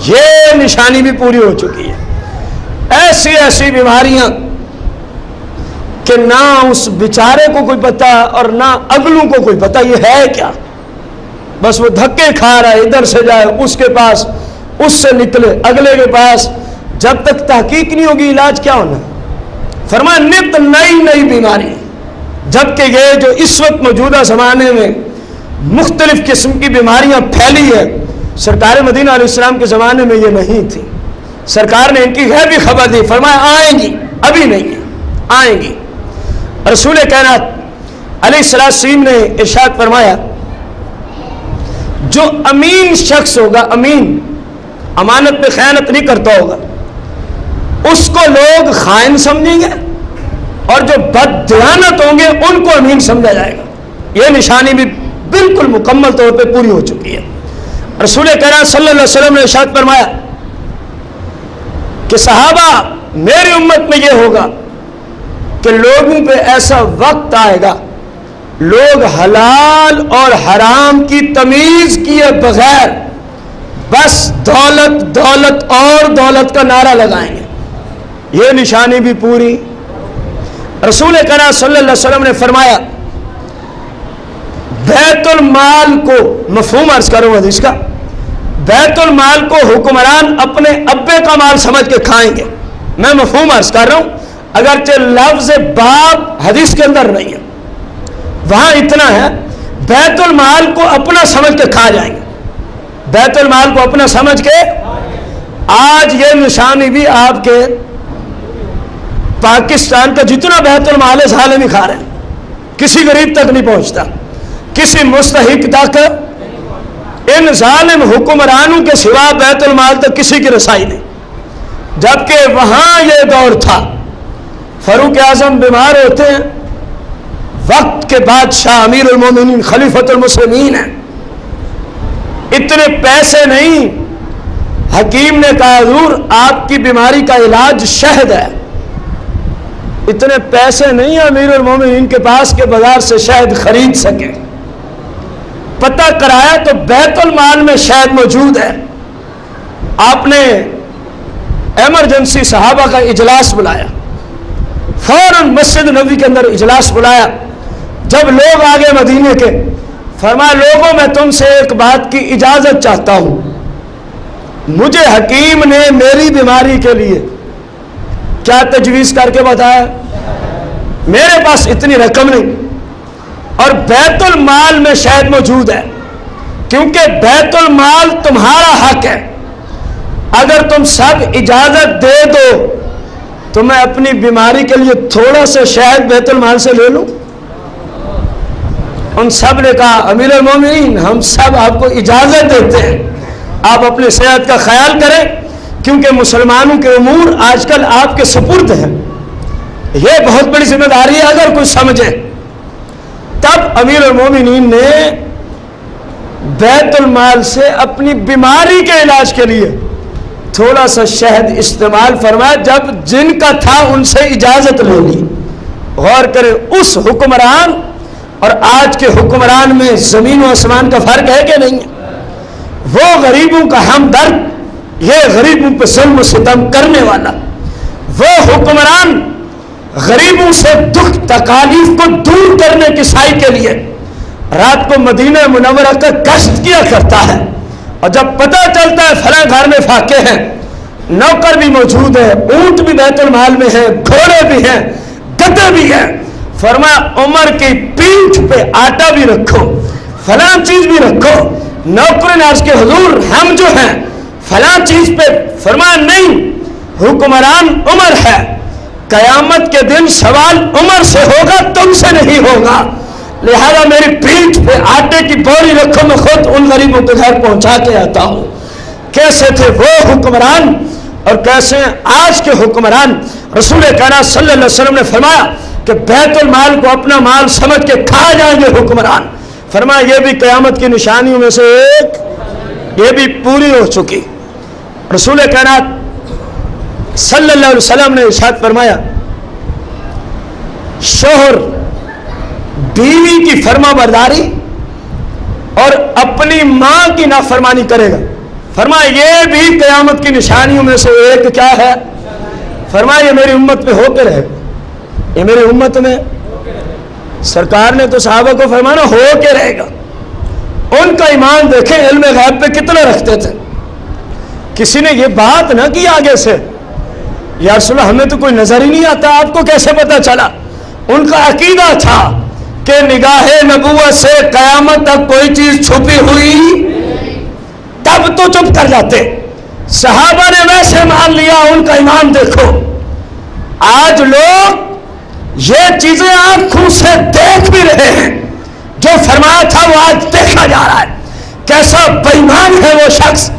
یہ نشانی بھی پوری ہو چکی ہے۔ ایسی ایسی بیماریاں کہ نہ اس بیچارے کو کوئی پتہ اور نہ اگلوں کو کوئی پتہ یہ ہے کیا، بس وہ دھکے کھا رہا ہے، ادھر سے جائے اس کے پاس، اس سے نکلے اگلے کے پاس، جب تک تحقیق نہیں ہوگی علاج کیا ہونا۔ فرمایا نت نئی نئی بیماری، جبکہ یہ جو اس وقت موجودہ زمانے میں مختلف قسم کی بیماریاں پھیلی ہے، سرکار مدینہ علیہ السلام کے زمانے میں یہ نہیں تھی۔ سرکار نے ان کی غیبی خبر دی، فرمایا آئیں گی، ابھی نہیں ہے، آئیں گی۔ رسول کائنات علیہ السلام نے ارشاد فرمایا جو امین شخص ہوگا، امین امانت پہ خیانت نہیں کرتا ہوگا، اس کو لوگ خائن سمجھیں گے، اور جو بددیانت ہوں گے ان کو امین سمجھا جائے گا۔ یہ نشانی بھی بالکل مکمل طور پہ پوری ہو چکی ہے۔ رسول کریم صلی اللہ علیہ وسلم نے ارشاد فرمایا کہ صحابہ میری امت میں یہ ہوگا کہ لوگوں پہ ایسا وقت آئے گا لوگ حلال اور حرام کی تمیز کیے بغیر بس دولت دولت اور دولت کا نعرہ لگائیں گے۔ یہ نشانی بھی پوری۔ رسول کریم صلی اللہ علیہ وسلم نے فرمایا بیت المال کو، مفہوم عرض کروں حدیث کا، بیت المال کو حکمران اپنے ابے کا مال سمجھ کے کھائیں گے۔ میں مفہوم عرض کر رہا ہوں، اگرچہ لفظ باب حدیث کے اندر نہیں ہے، وہاں اتنا ہے بیت المال کو اپنا سمجھ کے کھا جائیں گے، بیت المال کو اپنا سمجھ کے۔ آج یہ نشانی بھی آپ کے پاکستان کا جتنا بیت المال ہے ظالم ہی کھا رہے ہیں، کسی غریب تک نہیں پہنچتا، کسی مستحق تک، ان ظالم حکمرانوں کے سوا بیت المال تک کسی کی رسائی نہیں۔ جبکہ وہاں یہ دور تھا، فاروق اعظم بیمار ہوتے ہیں، وقت کے بادشاہ امیر المومنین خلیفۃ المسلمین ہیں، اتنے پیسے نہیں، حکیم نے کہا حضور آپ کی بیماری کا علاج شہد ہے، اتنے پیسے نہیں امیر المومنین کے پاس کہ بازار سے شہد خرید سکے۔ پتہ کرایا تو بیت المال میں شہد موجود ہے۔ آپ نے ایمرجنسی صحابہ کا اجلاس بلایا، فوراً مسجد نبوی کے اندر اجلاس بلایا۔ جب لوگ آگے مدینے کے، فرمایا لوگوں میں تم سے ایک بات کی اجازت چاہتا ہوں، مجھے حکیم نے میری بیماری کے لیے کیا تجویز کر کے بتایا، میرے پاس اتنی رقم نہیں اور بیت المال میں شاید موجود ہے، کیونکہ بیت المال تمہارا حق ہے، اگر تم سب اجازت دے دو تو میں اپنی بیماری کے لیے تھوڑا سا شہد بیت المال سے لے لوں۔ ان سب نے کہا امیر المومنین ہم سب آپ کو اجازت دیتے ہیں، آپ اپنی صحت کا خیال کریں، کیونکہ مسلمانوں کے امور آج کل آپ کے سپرد ہیں، یہ بہت بڑی ذمہ داری ہے اگر کوئی سمجھے۔ تب امیر المومنین نے بیت المال سے اپنی بیماری کے علاج کے لیے تھوڑا سا شہد استعمال فرمایا، جب جن کا تھا ان سے اجازت لے لی۔ غور کریں اس حکمران اور آج کے حکمران میں زمین و آسمان کا فرق ہے کہ نہیں ہے؟ وہ غریبوں کا ہمدرد، یہ غریبوں پہ ظلم و ستم کرنے والا، وہ حکمران غریبوں سے دکھ تکالیف کو دور کرنے کی سعی کے لیے رات کو مدینہ منورہ کا گشت کیا کرتا ہے، اور جب پتہ چلتا ہے فلاں گھر میں فاقے ہیں، نوکر بھی موجود ہے، اونٹ بھی بیت المال میں ہے، گھوڑے بھی ہیں، گدے بھی ہیں، فرمایا عمر کی پیٹھ پہ آٹا بھی رکھو، فلاں چیز بھی رکھو۔ نوکر نے عرض کہ حضور ہم جو ہیں فلاں چیز پہ، فرمایا نہیں، حکمران عمر ہے، قیامت کے دن سوال عمر سے ہوگا، تم سے نہیں ہوگا، لہذا میری پیٹھ پہ آٹے کی بوری رکھو، میں خود ان غریبوں کے گھر پہنچا کے آتا ہوں۔ کیسے تھے وہ حکمران اور کیسے آج کے حکمران؟ رسول کریم صلی اللہ علیہ وسلم نے فرمایا کہ بیت المال کو اپنا مال سمجھ کے کھا جائیں گے حکمران، فرمایا یہ بھی قیامت کی نشانیوں میں سے ایک، یہ بھی پوری ہو چکی۔ رسول کائنات صلی اللہ علیہ وسلم نے ارشاد فرمایا شوہر بیوی کی فرما برداری اور اپنی ماں کی نافرمانی کرے گا، فرمایا یہ بھی قیامت کی نشانیوں میں سے ایک کیا ہے؟ فرمایا یہ میری امت میں ہو کے رہے گا، یہ میری امت میں۔ سرکار نے تو صحابہ کو فرمانا ہو کے رہے گا۔ ان کا ایمان دیکھیں علم غیب پہ کتنا رکھتے تھے۔ کسی نے یہ بات نہ کی آگے سے یا رسول اللہ ہمیں تو کوئی نظر ہی نہیں آتا، آپ کو کیسے پتا چلا؟ ان کا عقیدہ تھا کہ نگاہ نبوت سے قیامت تک کوئی چیز چھپی ہوئی، تب تو چپ کر جاتے۔ صحابہ نے ویسے مان لیا، ان کا ایمان دیکھو۔ آج لوگ یہ چیزیں آنکھوں سے دیکھ بھی رہے ہیں، جو فرمایا تھا وہ آج دیکھا جا رہا ہے۔ کیسا بے ایمان ہے وہ شخص،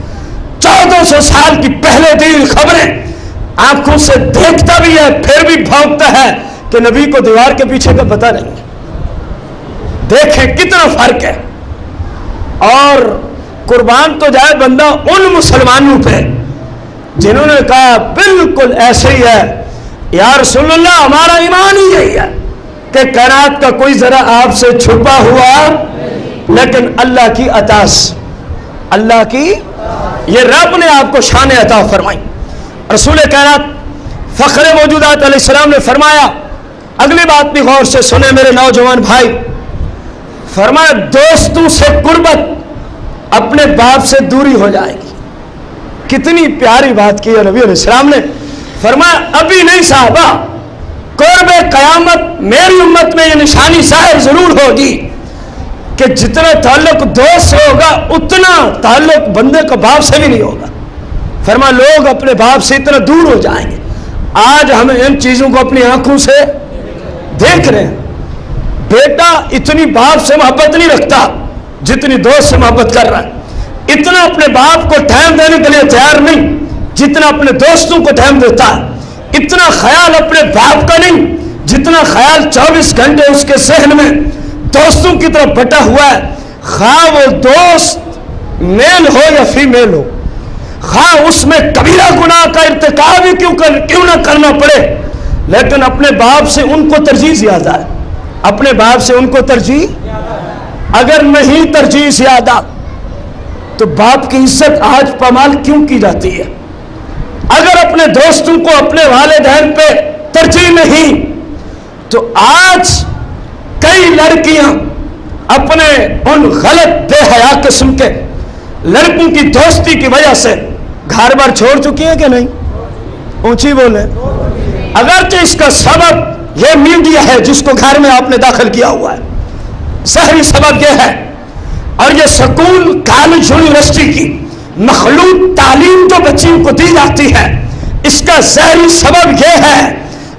1400 سال کی پہلے دی خبریں آنکھوں سے دیکھتا بھی ہے، پھر بھی بھونکتا ہے کہ نبی کو دیوار کے پیچھے کا پتہ نہیں۔ دیکھیں کتنا فرق ہے۔ اور قربان تو جائے بندہ ان مسلمانوں پہ جنہوں نے کہا بالکل ایسے ہی ہے، یا رسول اللہ ہمارا ایمان ہی یہی ہے کہ کائنات کا کوئی ذرا آپ سے چھپا ہوا، لیکن اللہ کی عطا سے، اللہ کی یہ رب نے آپ کو شان عطا فرمائی۔ رسول کائنات فخر موجودات علیہ السلام نے فرمایا، اگلی بات بھی غور سے سنیں میرے نوجوان بھائی، فرمایا دوستوں سے قربت اپنے باپ سے دوری ہو جائے گی۔ کتنی پیاری بات کی ہے نبی علیہ السلام نے۔ فرمایا ابھی نہیں صحابہ، قرب قیامت میری امت میں یہ نشانی ظاہر ضرور ہوگی کہ جتنا تعلق دوست سے ہوگا اتنا تعلق بندے کو باپ سے بھی نہیں ہوگا۔ فرمایا لوگ اپنے باپ سے اتنا دور ہو جائیں گے۔ آج ہمیں ان چیزوں کو اپنی آنکھوں سے دیکھ رہے ہیں۔ بیٹا اتنی باپ سے محبت نہیں رکھتا جتنی دوست سے محبت کر رہا ہے، اتنا اپنے باپ کو ٹائم دینے کے لیے تیار نہیں جتنا اپنے دوستوں کو ٹائم دیتا ہے، اتنا خیال اپنے باپ کا نہیں جتنا خیال 24 گھنٹے اس کے ذہن میں دوستوں کی طرف بٹا ہوا ہے۔ خواہ وہ دوست میل ہو یا فیمیل ہو، خواہ اس میں کبیرہ گناہ کا ارتکاب ہی کیوں نہ کرنا پڑے، لیکن اپنے باپ سے ان کو ترجیح زیادہ ہے، اپنے باپ سے ان کو ترجیح۔ اگر نہیں ترجیح زیادہ تو باپ کی عزت آج پامال کیوں کی جاتی ہے؟ اگر اپنے دوستوں کو اپنے والدین پہ ترجیح نہیں تو آج کئی لڑکیاں اپنے ان غلط بے حیا قسم کے لڑکوں کی دوستی کی وجہ سے گھر بار چھوڑ چکی ہیں کہ نہیں؟ اونچی بولیں۔ اگرچہ اس کا سبب یہ میڈیا ہے جس کو گھر میں آپ نے داخل کیا ہوا ہے، ظاہری سبب یہ ہے، اور یہ سکول کالج یونیورسٹی کی مخلوط تعلیم جو بچیوں کو دی جاتی ہے، اس کا ظاہری سبب یہ ہے،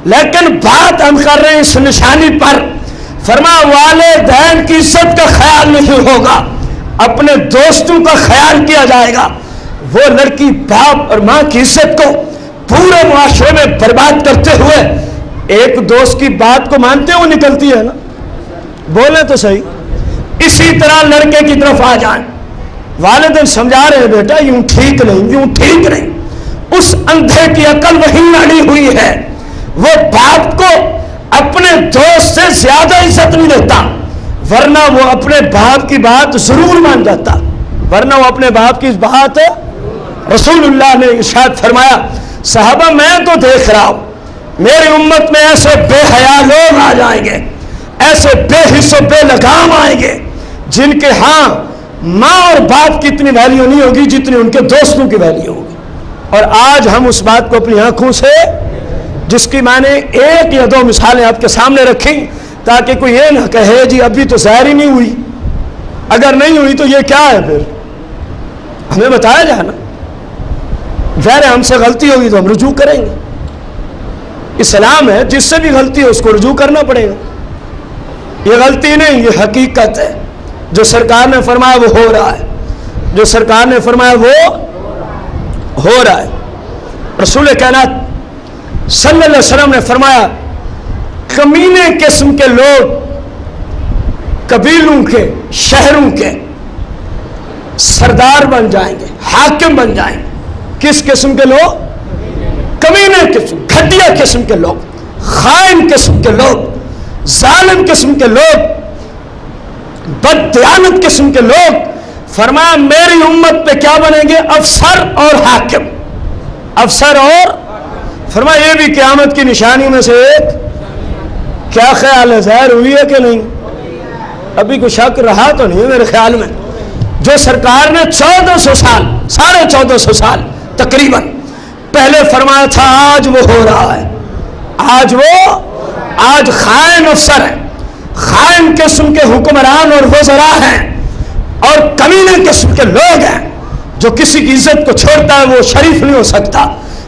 لیکن بات ہم کر رہے ہیں اس نشانی پر۔ فرمایا والدین کی عزت کا خیال نہیں ہوگا، اپنے دوستوں کا خیال کیا جائے گا۔ وہ لڑکی باپ اور ماں کی عزت کو پورے معاشرے میں برباد کرتے ہوئے ایک دوست کی بات کو مانتے ہوئے نکلتی ہے نا، بولیں تو صحیح۔ اسی طرح لڑکے کی طرف آ جائیں، والدین سمجھا رہے ہیں بیٹا یوں ٹھیک نہیں، یوں ٹھیک نہیں، اس اندھے کی عقل وہیں اڑی ہوئی ہے۔ وہ باپ کو اپنے دوست سے زیادہ عزت نہیں دیتا، ورنہ وہ اپنے باپ کی بات ضرور مان جاتا، ورنہ وہ اپنے باپ کی بات۔ رسول اللہ نے ارشاد فرمایا، صحابہ میں تو دیکھ رہا ہوں میری امت میں ایسے بے حیا لوگ آ جائیں گے، ایسے بے حس و بے لگام آئیں گے جن کے ہاں ماں اور باپ کی اتنی ویلیو نہیں ہوگی جتنی ان کے دوستوں کی ویلیو ہوگی۔ اور آج ہم اس بات کو اپنی آنکھوں سے، جس کی میں نے ایک یا دو مثالیں آپ کے سامنے رکھی تاکہ کوئی یہ نہ کہے جی ابھی تو ظاہر ہی نہیں ہوئی، اگر نہیں ہوئی تو یہ کیا ہے، پھر ہمیں بتایا جائے نا۔ ظاہر ہے ہم سے غلطی ہوگی تو ہم رجوع کریں گے، اسلام ہے جس سے بھی غلطی ہو اس کو رجوع کرنا پڑے گا۔ یہ غلطی نہیں، یہ حقیقت ہے، جو سرکار نے فرمایا وہ ہو رہا ہے، جو سرکار نے فرمایا وہ ہو رہا ہے۔ رسول کائنات صلی اللہ علیہ وسلم نے فرمایا کمینے قسم کے لوگ قبیلوں کے، شہروں کے سردار بن جائیں گے، حاکم بن جائیں گے۔ کس قسم کے لوگ؟ کمینے قسم، گھٹیا قسم کے لوگ، خائن قسم کے لوگ، ظالم قسم کے لوگ، بددیانت قسم کے لوگ فرمایا میری امت پہ کیا بنیں گے؟ افسر اور حاکم، افسر اور، فرمایا یہ بھی قیامت کی نشانی میں سے ایک۔ کیا خیال ہے، ظاہر ہوئی ہے کہ نہیں؟ ابھی کوئی شک رہا تو نہیں میرے خیال میں۔ جو سرکار نے 1400 سال، 1450 سال تقریباً پہلے فرمایا تھا، آج وہ ہو رہا ہے۔ آج خائن افسر ہیں، خائن قسم کے حکمران اور وزراء ہیں، اور کمینے قسم کے لوگ ہیں۔ جو کسی کی عزت کو چھوڑتا ہے وہ شریف نہیں ہو سکتا،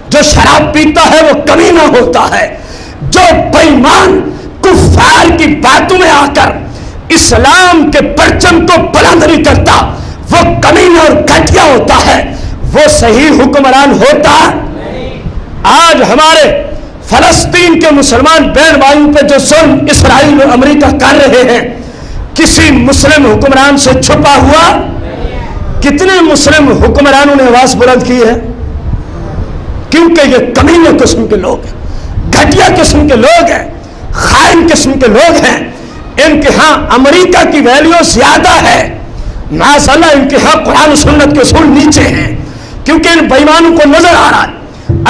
جو شراب پیتا ہے وہ کمینہ ہوتا ہے، جو بے ایمان کفار کی باتوں میں آ کر اسلام کے پرچم کو بلند نہیں کرتا وہ کمینہ اور گھٹیا ہوتا ہے، وہ صحیح حکمران ہوتا ہے۔ آج ہمارے فلسطین کے مسلمان بہن بھائیوں پہ جو ظلم اسرائیل اور امریکہ کر رہے ہیں، کسی مسلم حکمران سے چھپا ہوا؟ کتنے مسلم حکمرانوں نے آواز بلند کی ہے؟ کیونکہ یہ کمینے قسم کے لوگ ہیں، گھٹیا قسم کے لوگ ہیں، خائن قسم کے لوگ ہیں۔ ان کے ہاں امریکہ کی ویلیو زیادہ ہے، ماشاء اللہ ان کے ہاں قرآن و سنت کے اصول نیچے ہیں، کیونکہ ان بےایمانوں کو نظر آ رہا ہے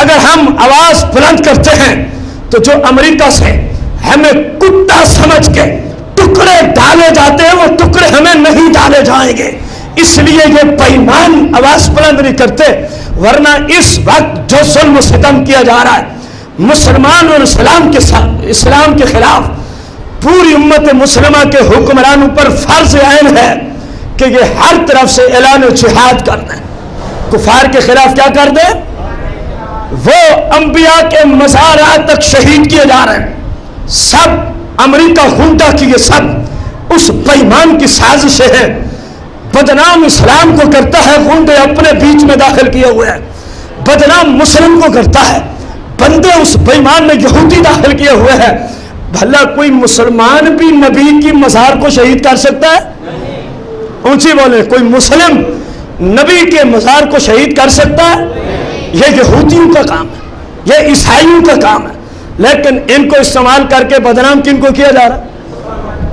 اگر ہم آواز بلند کرتے ہیں تو جو امریکہ سے ہمیں کتا سمجھ کے ٹکڑے ڈالے جاتے ہیں وہ ٹکڑے ہمیں نہیں ڈالے جائیں گے، اس لیے یہ بے ایمان آواز بلند نہیں کرتے۔ ورنہ اس وقت جو ظلم و ستم کیا جا رہا ہے مسلمان اور اسلام کے خلاف، پوری امت مسلمہ کے حکمرانوں پر فرض عین ہے کہ یہ ہر طرف سے اعلان جہاد کر دیں، کفار کے خلاف کیا کر دیں؟ وہ انبیاء کے مزارات تک شہید کیے جا رہے ہیں، سب امریکہ خونٹا کی، یہ سب اس بے ایمان کی سازش ہے۔ بدنام اسلام کو کرتا ہے، خونٹے اپنے بیچ میں داخل کیے ہوئے ہیں، بدنام مسلم کو کرتا ہے، بندے اس بے ایمان میں یہودی داخل کیے ہوئے ہیں۔ بھلا کوئی مسلمان بھی نبی کی مزار کو شہید کر سکتا ہے؟ اونچی بولیں، کوئی مسلم نبی کے مزار کو شہید کر سکتا ہے؟ یہ یہودیوں کا کام ہے، یہ عیسائیوں کا کام ہے، لیکن ان کو استعمال کر کے بدنام کن کو کیا جا رہا ہے؟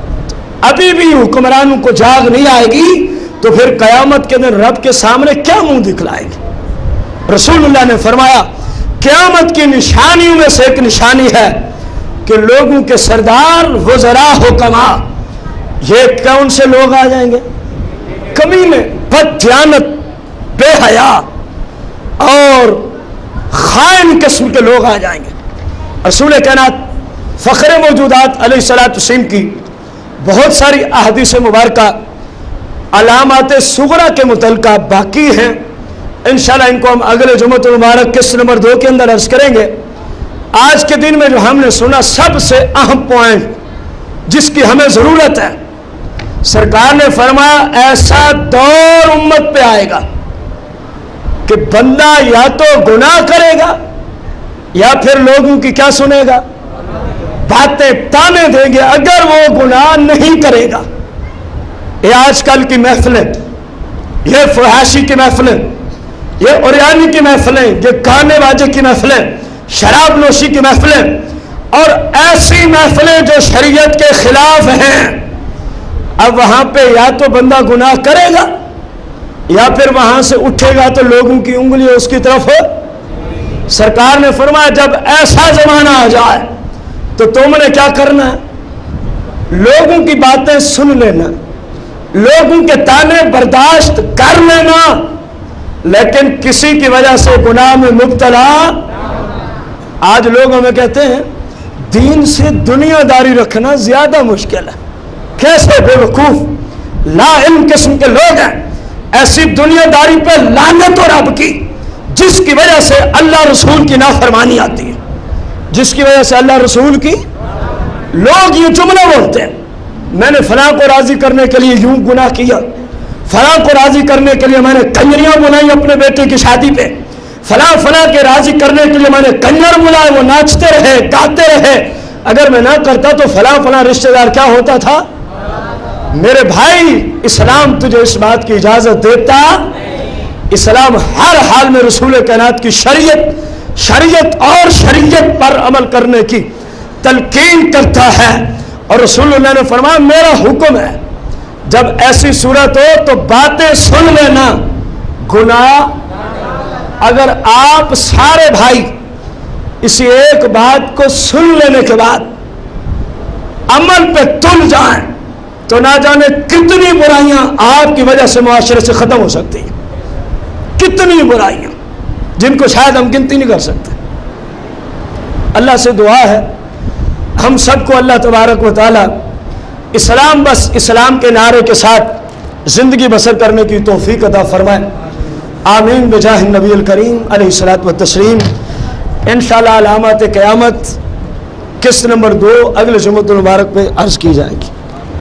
ابھی بھی حکمرانوں کو جاگ نہیں آئے گی تو پھر قیامت کے دن رب کے سامنے کیا منہ دکھلائے گی؟ رسول اللہ نے فرمایا قیامت کی نشانیوں میں سے ایک نشانی ہے کہ لوگوں کے سردار وزراء حکما، یہ کون سے لوگ آ جائیں گے؟ کمینے، بددیانت، بے حیا اور خائن قسم کے لوگ آ جائیں گے۔ رسول کائنات فخر موجودات علیہ الصلوۃ والسلام کی بہت ساری احادیث مبارکہ علامات صغرا کے متعلقہ باقی ہیں، انشاءاللہ ان کو ہم اگلے جمعۃ المبارک قسط نمبر 2 کے اندر عرض کریں گے۔ آج کے دن میں جو ہم نے سنا سب سے اہم پوائنٹ جس کی ہمیں ضرورت ہے، سرکار نے فرمایا ایسا دور امت پہ آئے گا کہ بندہ یا تو گناہ کرے گا یا پھر لوگوں کی کیا سنے گا؟ باتیں تانے دیں گے اگر وہ گناہ نہیں کرے گا۔ یہ آج کل کی محفلیں، یہ فحاشی کی محفلیں، یہ اوریانی کی محفلیں، یہ گانے باجے کی محفلیں، شراب نوشی کی محفلیں اور ایسی محفلیں جو شریعت کے خلاف ہیں، اب وہاں پہ یا تو بندہ گناہ کرے گا یا پھر وہاں سے اٹھے گا تو لوگوں کی انگلی اس کی طرف ہو۔ سرکار نے فرمایا جب ایسا زمانہ آ جائے تو تم نے کیا کرنا ہے؟ لوگوں کی باتیں سن لینا، لوگوں کے تانے برداشت کر لینا، لیکن کسی کی وجہ سے گناہ میں مبتلا۔ آج لوگ ہمیں کہتے ہیں دین سے دنیا داری رکھنا زیادہ مشکل ہے۔ کیسے بے وقوف لا علم قسم کے لوگ ہیں، ایسی دنیا داری پہ لعنت اور رب کی جس کی وجہ سے اللہ رسول کی نافرمانی آتی ہے، جس کی وجہ سے اللہ رسول کی، لوگ یہ جملہ بولتے ہیں میں نے فلاں کو راضی کرنے کے لیے یوں گناہ کیا، فلاں کو راضی کرنے کے لیے میں نے کنجریاں بنائی اپنے بیٹے کی شادی پہ، فلاں کے راضی کرنے کے لیے میں نے کنجر بلائے، وہ ناچتے رہے گاتے رہے، اگر میں نہ کرتا تو فلاں رشتہ دار کیا ہوتا تھا؟ میرے بھائی اسلام تجھے اس بات کی اجازت دیتا؟ اسلام ہر حال میں رسول کائنات کی شریعت اور شریعت پر عمل کرنے کی تلقین کرتا ہے، اور رسول اللہ نے فرمایا میرا حکم ہے جب ایسی صورت ہو تو باتیں سن لینا، گناہ اگر آپ سارے بھائی اسی ایک بات کو سن لینے کے بعد عمل پہ تل جائیں تو نہ جانے کتنی برائیاں آپ کی وجہ سے معاشرے سے ختم ہو سکتی ہیں، کتنی برائیاں جن کو شاید ہم گنتی نہیں کر سکتے۔ اللہ سے دعا ہے ہم سب کو اللہ تبارک و تعالی اسلام بس اسلام کے نعرے کے ساتھ زندگی بسر کرنے کی توفیق عطا فرمائے، آمین بجاہ النبی الکریم علیہ الصلوۃ والتسلیم۔ انشاءاللہ علامات قیامت قسط نمبر 2 اگلے جمعۃ المبارک پہ عرض کی جائے گی۔